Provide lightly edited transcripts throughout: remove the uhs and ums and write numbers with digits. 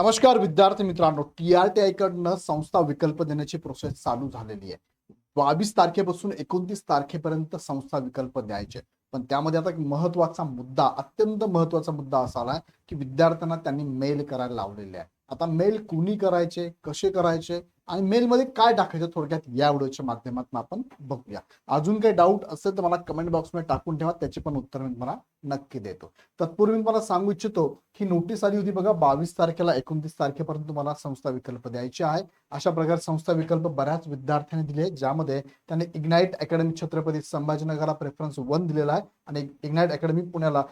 नमस्कार विद्यार्थी मित्रांनो, TRTI कडनं संस्था विकल्प देण्याची प्रोसेस चालू झालेली आहे. 22 तारखेपासून 29 तारखेपर्यंत संस्था विकल्प द्यायचे. पण त्यामध्ये आता एक महत्वाचा मुद्दा, अत्यंत महत्वाचा मुद्दा असा आलाय की विद्यार्थ्यांना त्यांनी मेल करायला लावलेले आहे. आता मेल कुणी करायचे, कसे करायचे आणि मेलमध्ये काय टाकायचं थोडक्यात या व्हिडिओच्या माध्यमातून आपण बघूया. अजून काही डाऊट असेल तर मला कमेंट बॉक्समध्ये टाकून ठेवा, त्याची पण उत्तर मी तुम्हाला नक्की देतो. तत्पूर्वी मी मला सांगू इच्छितो ही नोटीस आली होती बघा, 22 तारखेला 29 तारखेपर्यंत तुम्हाला संस्था विकल्प द्यायचे आहे. अशा प्रकारे संस्था विकल्प बऱ्याच विद्यार्थ्यांनी दिले, ज्यामध्ये त्यांनी इग्नाइट अकॅडमी छत्रपती संभाजीनगरला प्रेफरन्स 1 दिलेला आहे आणि इग्नाइट अकॅडमी पुण्याला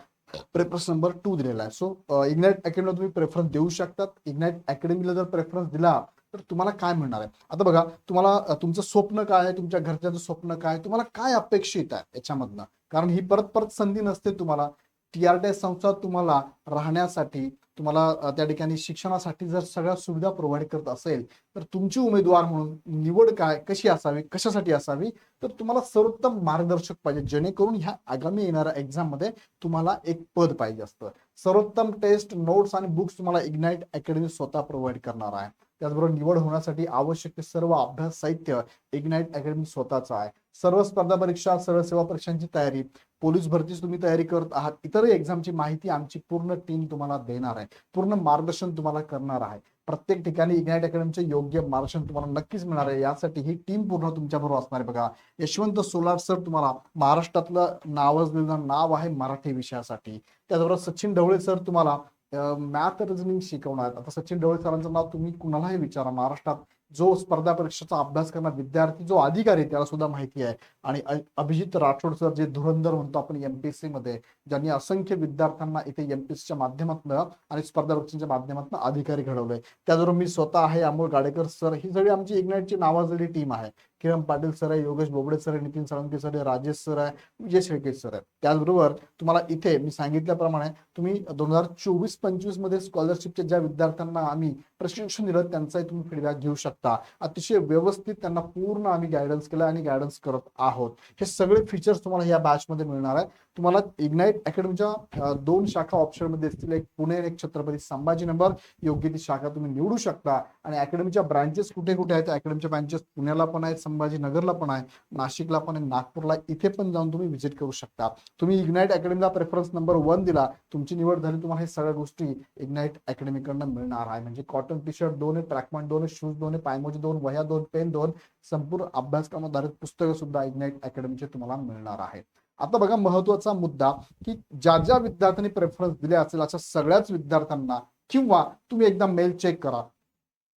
प्रेफरन्स नंबर 2 दिलेला आहे. सो इग्नाइट अकॅडमीला तुम्ही प्रेफरन्स देऊ शकतात. इग्नाइट अकॅडमीला जर प्रेफरन्स दिला तर तुम्हाला काय मिळणार आहे. आता बघा, तुम्हाला तुमचं स्वप्न काय आहे, तुमच्या घरच्यांचं स्वप्न काय, तुम्हाला काय अपेक्षित आहे याच्यामधनं, कारण ही परत परत संधी नसते तुम्हाला. TRTI संस्था तुम्हाला राहण्यासाठी, तुम्हाला त्या ठिकाणी शिक्षणासाठी जर सगळ्या सुविधा प्रोव्हाइड करत असेल तर तुमची उमेदवार म्हणून निवड काय कशी असावी, कशासाठी असावी, तर तुम्हाला सर्वोत्तम मार्गदर्शक पाहिजे, जेणेकरून ह्या आगामी येणाऱ्या एक्झाम मध्ये तुम्हाला एक पद पाहिजे असतं. सर्वोत्तम टेस्ट, नोट्स आणि बुक्स तुम्हाला इग्नाइट अकॅडमी स्वतः प्रोव्हाइड करणार आहे. त्याचबरोबर निवड होण्यासाठी आवश्यक ते सर्व अभ्यास साहित्य इग्नाइट अकॅडमी स्वतःच आहे. सर्व स्पर्धा परीक्षा, सर्व सेवा परीक्षांची तयारी, पोलीस भरतीची तुम्ही तयारी करत आहात, इतरही एक्झामची माहिती आमची पूर्ण टीम तुम्हाला देणार आहे, पूर्ण मार्गदर्शन तुम्हाला करणार आहे. प्रत्येक ठिकाणी इग्नाइट अकॅडमीचे योग्य मार्गदर्शन तुम्हाला नक्कीच मिळणार आहे. यासाठी ही टीम पूर्ण तुमच्या बरोबर असणार आहे. बघा, यशवंत सोलार सर तुम्हाला महाराष्ट्रातलं नावाजलेलं नाव आहे मराठी विषयासाठी. त्याचबरोबर सचिन ढवळे सर तुम्हाला मॅथ रिझनिंग शिकवणार. आता सचिन ढवळे सरांचं नाव तुम्ही कुणालाही विचारा, महाराष्ट्रात जो स्पर्धा परीक्षेचा अभ्यास करणारा विद्यार्थी, जो अधिकारी, त्याला सुद्धा माहिती आहे. आणि अभिजित राठोड सर, जे धुरंधर म्हणतो आपण एमपीएससी मध्ये, ज्यांनी असंख्य विद्यार्थ्यांना इथे एमपीएससीच्या माध्यमातून आणि स्पर्धा परीक्षेच्या माध्यमातून अधिकारी घडवलंय. त्याचबरोबर मी स्वतः आहे, अमोल गाडेकर सर, ही सगळी आमची इग्नाइटची नावाजलेली टीम आहे. किरण पाटील सर आहे, योगेश बोबडे सर आहे, नितीन साळुंके सर आहे, राजेश सर आहे, विजय शेळके सर आहे. त्याचबरोबर तुम्हाला इथे मी सांगितल्याप्रमाणे तुम्ही 2024-25 मध्ये स्कॉलरशिपच्या ज्या विद्यार्थ्यांना आम्ही प्रशिक्षण दिलं त्यांचाही तुम्ही फीडबॅक घेऊ शकता. अतिशय व्यवस्थित त्यांना पूर्ण आम्ही गायडन्स केलं आणि गायडन्स करत आहोत. हे सगळे फीचर्स तुम्हाला या बॅच मध्ये मिळणार आहे. तुम्हाला इग्नाइट अकॅडमीच्या 2 शाखा ऑप्शन मध्ये असतील, एक पुणे आणि एक छत्रपती संभाजीनगर. योग्य ती शाखा तुम्ही निवडू शकता. आणि अकॅडमीच्या ब्रांचेस कुठे कुठे आहेत, अकॅडमीच्या ब्रांचेस पुण्याला पण आहेत, संभाजीनगरला पण आहे, नाशिकला पण आहे, नागपूरला, इथे पण जाऊन तुम्ही व्हिजिट करू शकता. तुम्ही इग्नाइट अकॅडमीला प्रेफरन्स नंबर 1 दिला, तुमची निवड झाली, तुम्हाला हे सगळ्या गोष्टी इग्नाइट अकॅडमी कडनं मिळणार आहे. म्हणजे कॉटन टी शर्ट 2 आहे, ट्रॅक पॅन्ट 2 आहे, शूज 2 आहे, पायमोजी 2, वह्या 2, पेन 2, संपूर्ण अभ्यासक्रमाधारित पुस्तकं सुद्धा इग्नाइट अकॅडमीचे तुम्हाला मिळणार आहेत. आता बघा, महत्वाचा मुद्दा की ज्या ज्या विद्यार्थ्यांनी प्रेफरन्स दिले असेल अशा सगळ्याच विद्यार्थ्यांना, किंवा तुम्ही एकदा मेल चेक करा,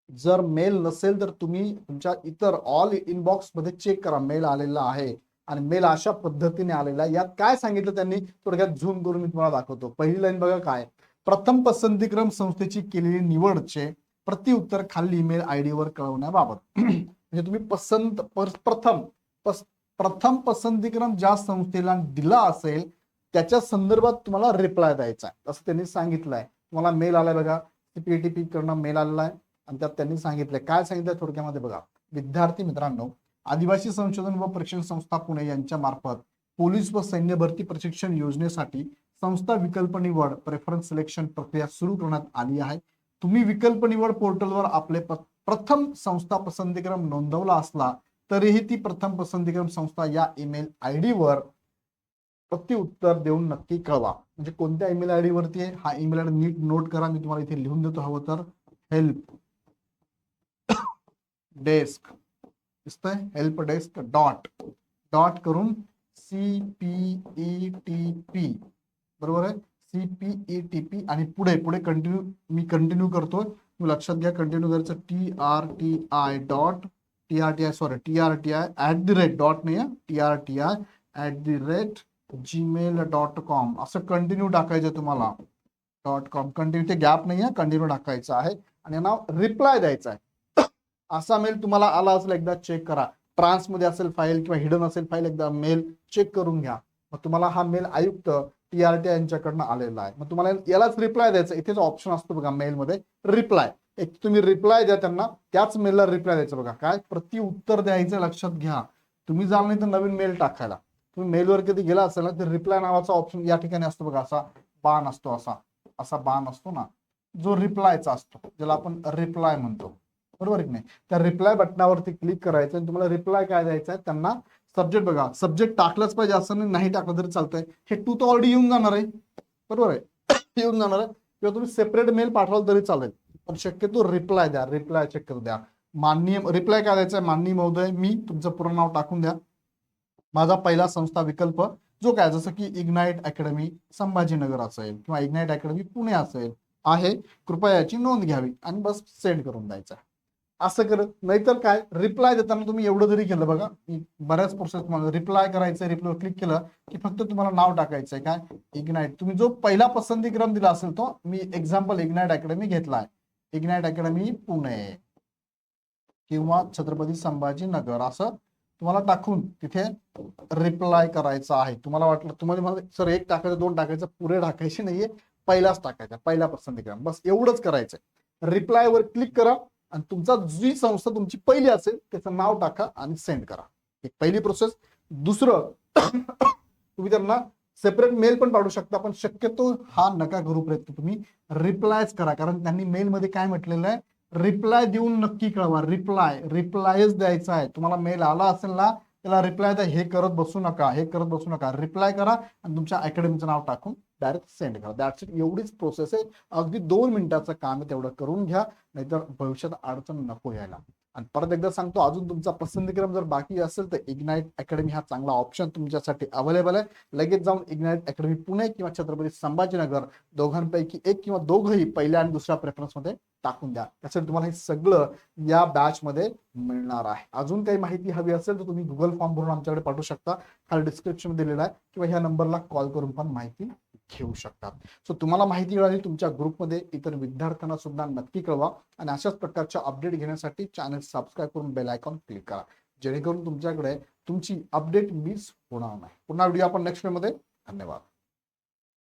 जर मेल नसेल तर तुम्ही तुमच्या इतर ऑल इनबॉक्स मध्ये चेक करा, मेल आलेला आहे. आणि मेल अशा पद्धतीने आलेला आहे. यात काय सांगितलं त्यांनी थोडक्यात झूम करून मी तुम्हाला दाखवतो. पहिली लाईन बघा काय, प्रथम पसंतीक्रम संस्थेची केलेली निवडचे प्रतिउत्तर खाली ईमेल आयडी वर कळवण्याबाबत. म्हणजे तुम्ही प्रथम पसंतीक्रम ज्या संस्थेला दिला असेल त्याच्या संदर्भात तुम्हाला रिप्लाय द्यायचा आहे, असं त्यांनी सांगितलंय. तुम्हाला मेल आलाय बघा, CPTP कडनं मेल आलेला आहे आणि त्यात त्यांनी सांगितलंय, काय सांगितलंय थोडक्यामध्ये बघा. विद्यार्थी मित्रांनो, आदिवासी संशोधन व प्रशिक्षण संस्था पुणे यांच्या मार्फत पोलीस व सैन्य भरती प्रशिक्षण योजनेसाठी संस्था विकल्प निवड प्रेफरन्स सिलेक्शन प्रक्रिया सुरू करण्यात आली आहे. तुम्ही विकल्प निवड पोर्टलवर आपले प्रथम संस्था पसंतीक्रम नोंदवला असला तरीही ती प्रथम पसंतीक्रम संस्था या ईमेल आयडी वर प्रत्युत्तर देऊन नक्की कळवा. म्हणजे कोणत्या ईमेल आयडी वरती आहे, हा ईमेल आयडी नीट नोट करा, मी तुम्हाला इथे लिहून देतो हवं तर. हेल्प डेस्क दिसतंय, हेल्प डेस्क डॉट करून CPETP, बरोबर आहे, CPETP आणि पुढे पुढे कंटिन्यू, मी कंटिन्यू करतोय, तुम्ही लक्षात घ्या, कंटिन्यू करायचं. TRTI डॉट नाही, TRTI@gmail.com असं कंटिन्यू टाकायचं तुम्हाला. .com कंटिन्यू, ते गॅप नाही आहे, कंटिन्यू टाकायचं आहे आणि नाव रिप्लाय द्यायचा आहे. असा मेल तुम्हाला आला असेल, एकदा चेक करा. ट्रान्स मध्ये असेल फाईल किंवा हिडन असेल फाईल, एकदा मेल चेक करून घ्या. मग तुम्हाला हा मेल आयुक्त TRTI यांच्याकडनं आलेला आहे. मग तुम्हाला यालाच रिप्लाय द्यायचा. इथेच ऑप्शन असतो बघा मेलमध्ये, रिप्लाय. एक तुम्ही रिप्लाय द्या त्यांना, त्याच मेलला रिप्लाय द्यायचं. बघा काय प्रति उत्तर द्यायचं, लक्षात घ्या. तुम्ही जाल नाही तर नवीन मेल टाकायला. तुम्ही मेलवर कधी गेला असेल ना, तर रिप्लाय नावाचा ऑप्शन या ठिकाणी असतो बघा, असा बाण असतो, असा बाण असतो ना, जो रिप्लायचा असतो, ज्याला आपण रिप्लाय म्हणतो, बरोबर आहे की नाही. त्या रिप्लाय बटनावरती क्लिक करायचं आणि तुम्हाला रिप्लाय काय द्यायचा आहे त्यांना. सब्जेक्ट बघा, सब्जेक्ट टाकलंच पाहिजे असं नाही टाकलं तरी चालतंय. हे टू तर ऑलरेडी येऊन जाणार आहे, बरोबर आहे. येऊन जाणार आहे, किंवा तुम्ही सेपरेट मेल पाठवाल तरी चालेल, पण शक्यतो रिप्लाय द्या. रिप्लाय शक्यतो द्या. माननीय रिप्लाय काय द्यायचा आहे, माननीय महोदय मी, तुमचं पूर्ण नाव टाकून द्या. माझा पहिला संस्था विकल्प जो काय, जसं की इग्नाइट अकॅडमी संभाजीनगर असेल किंवा इग्नाइट अकॅडमी पुणे असेल आहे, कृपया याची नोंद घ्यावी आणि बस सेंड करून द्यायचा. असं करत. नाहीतर काय, रिप्लाय देताना तुम्ही एवढं जरी केलं, बघा बऱ्याच प्रोसेस तुम्हाला रिप्लाय करायचं, रिप्लाय क्लिक केलं की फक्त तुम्हाला नाव टाकायचंय काय, इग्नाइट. तुम्ही जो पहिला पसंतीक्रम दिला असेल तो, मी एक्झाम्पल इग्नाइट अकॅडमी घेतलाय, इग्नाइट अकॅडमी पुणे किंवा छत्रपती संभाजीनगर असं तुम्हाला टाकून तिथे रिप्लाय करायचा आहे. तुम्हाला वाटलं, तुम्हाला सर एक टाकायचं, दोन टाकायचं, पुढे टाकायचे नाहीये, पहिलाच टाकायचा, पहिला पसंतीक्रम, बस एवढंच करायचंय. रिप्लायवर क्लिक करा आणि तुमचा जी संस्था तुमची पहिली असेल त्याचं नाव टाका आणि सेंड करा. एक पहिली प्रोसेस. दुसरं, तुम्ही त्यांना सेपरेट मेल पण पाठवू शकता, पण शक्यतो हा नका करू प्रयत्न, तुम्ही रिप्लायच करा. कारण त्यांनी मेलमध्ये काय म्हटलेलं आहे, रिप्लाय देऊन नक्की कळवा. रिप्लायच द्यायचा आहे. तुम्हाला मेल आला असेल ना, त्याला रिप्लाय द्या. हे करत बसू नका, हे करत बसू नका. रिप्लाय करा आणि तुमच्या अकॅडमीचं नाव टाकून डायरेक्ट सेंड करा. That's it. एवढीच प्रोसेस आहे. अगदी 2 मिनिटाचं काम आहे, तेवढं करून घ्या, नाहीतर भविष्यात अडचण नको यायला. आणि परत एकदा सांगतो, अजून तुमचा पसंतीक्रम जर बाकी असेल तर इग्नाइट अकॅडमी हा चांगला ऑप्शन तुमच्यासाठी अवेलेबल आहे. लगेच जाऊन इग्नाइट अकॅडमी पुणे किंवा छत्रपती संभाजीनगर दोघांपैकी एक किंवा दोघंही पहिल्या आणि दुसऱ्या प्रेफरन्समध्ये टाकून द्या. त्यासाठी तुम्हाला हे सगळं या बॅच मध्ये मिळणार आहे. अजून काही माहिती हवी असेल तर तुम्ही गुगल फॉर्म भरून आमच्याकडे पाठवू शकता, खाली डिस्क्रिप्शन दिलेला आहे, किंवा ह्या नंबरला कॉल करून पण माहिती घेऊ शकतात. सो तुम्हाला माहिती मिळाली, तुमच्या ग्रुपमध्ये इतर विद्यार्थ्यांना सुद्धा नक्की कळवा. आणि अशाच प्रकारच्या अपडेट घेण्यासाठी चॅनल सबस्क्राईब करून बेल आयकॉन क्लिक करा, जेणेकरून तुमच्याकडे तुमची अपडेट मिस होणार नाही. पुन्हा व्हिडिओ आपण नेक्स्ट मध्ये. धन्यवाद.